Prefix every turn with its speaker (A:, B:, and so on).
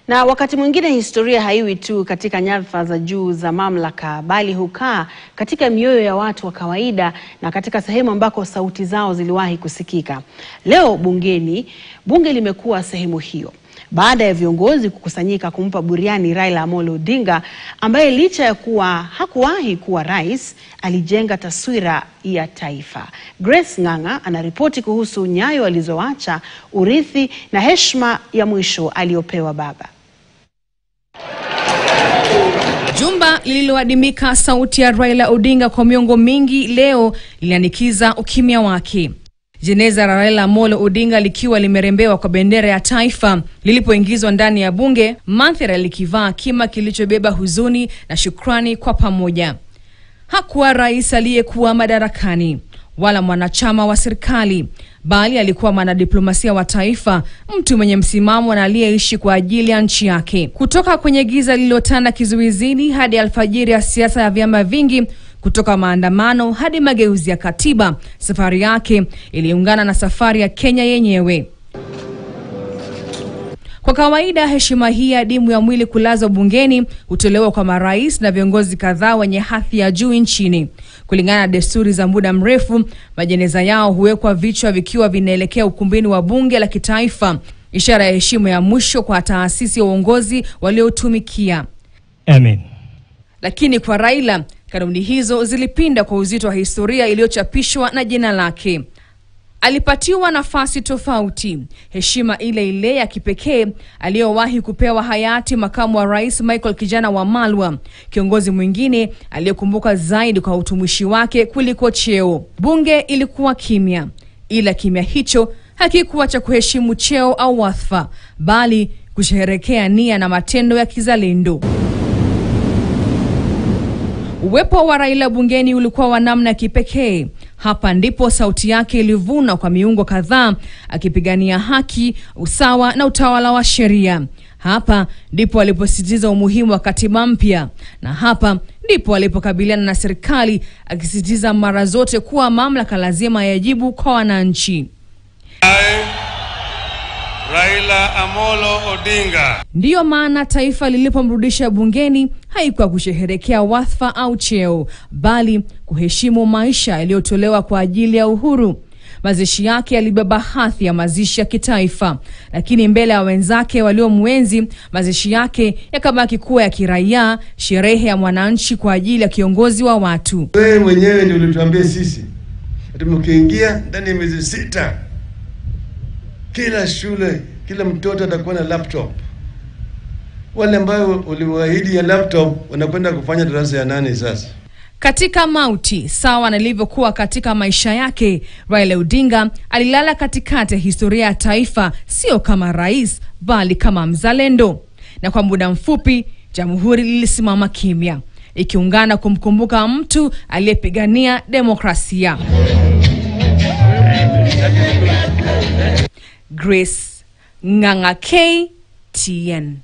A: Na wakati mwingine historia haiwi tu katika nyadhifa za juu za mamlaka, bali hukaa katika mioyo ya watu wa kawaida na katika sehemu ambako sauti zao ziliwahi kusikika. Leo bunge limekuwa sehemu hiyo, baada ya viongozi kukusanyika kumpa buriani Raila Amolo Odinga, ambaye licha ya kuwa hakuwahi kuwa rais, alijenga taswira ya taifa. Grace Ng'ang'a anaripoti kuhusu nyayo alizoacha, urithi na heshima ya mwisho aliyopewa baba.
B: Jumba lililoadimika sauti ya Raila Odinga kwa miongo mingi leo lilianikiza ukimya wake. Jeneza la Raila Amolo Odinga likiwa limerembewa kwa bendera ya taifa lilipoingizwa ndani ya bunge, mandhari likivaa kima kilichobeba huzuni na shukrani kwa pamoja. Hakuwa rais aliyekuwa madarakani wala mwanachama wa serikali, bali alikuwa mwanadiplomasia wa taifa, mtu mwenye msimamo na aliyeishi kwa ajili ya nchi yake. Kutoka kwenye giza lililotanda kizuizini hadi alfajiri ya siasa ya vyama vingi, kutoka maandamano hadi mageuzi ya katiba, safari yake iliungana na safari ya Kenya yenyewe. Kwa kawaida heshima hii adimu ya mwili kulazwa bungeni hutolewa kwa marais na viongozi kadhaa wenye hadhi ya juu nchini. Kulingana na desturi za muda mrefu, majeneza yao huwekwa vichwa vikiwa vinaelekea ukumbini wa bunge la kitaifa, ishara ya heshima ya mwisho kwa taasisi ya uongozi waliotumikia.
C: Amen.
B: Lakini kwa Raila, kanuni hizo zilipinda kwa uzito wa historia iliyochapishwa na jina lake. Alipatiwa nafasi tofauti, heshima ile ile ya kipekee aliyowahi kupewa hayati makamu wa rais Michael Kijana Wamalwa, kiongozi mwingine aliyekumbuka zaidi kwa utumishi wake kuliko cheo. Bunge ilikuwa kimya, ila kimya hicho hakikuwa cha kuheshimu cheo au wadhifa, bali kusherehekea nia na matendo ya kizalendo. Uwepo wa Raila bungeni ulikuwa wa namna kipekee. Hapa ndipo sauti yake ilivuna kwa miungo kadhaa, akipigania haki, usawa na utawala wa sheria. Hapa ndipo aliposisitiza umuhimu wa katiba mpya, na hapa ndipo alipokabiliana na serikali, akisisitiza mara zote kuwa mamlaka lazima yajibu kwa wananchi.
D: Raila Amolo Odinga.
B: Ndiyo maana taifa lilipomrudisha bungeni haikuwa kusherehekea wadhifa au cheo, bali kuheshimu maisha yaliyotolewa kwa ajili ya uhuru. Mazishi yake yalibeba hadhi ya mazishi ya kitaifa, lakini mbele ya wenzake waliomwenzi, mazishi yake yakabaki kuwa ya kiraia, sherehe ya mwananchi kwa ajili ya kiongozi wa watu.
E: Wewe mwenyewe ndio ulituambia sisi ati mkiingia ndani ya miezi 6 kila shule, kila mtoto atakuwa na laptop. Wale ambao uliwaahidi ya laptop wanakwenda kufanya darasa ya 8 sasa.
B: Katika mauti, sawa na ilivyokuwa katika maisha yake, Raila Odinga alilala katikati ya historia ya taifa, sio kama rais, bali kama mzalendo. Na kwa muda mfupi, jamhuri lilisimama kimya, ikiungana kumkumbuka mtu aliyepigania demokrasia. Grace Ng'ang'a, KTN.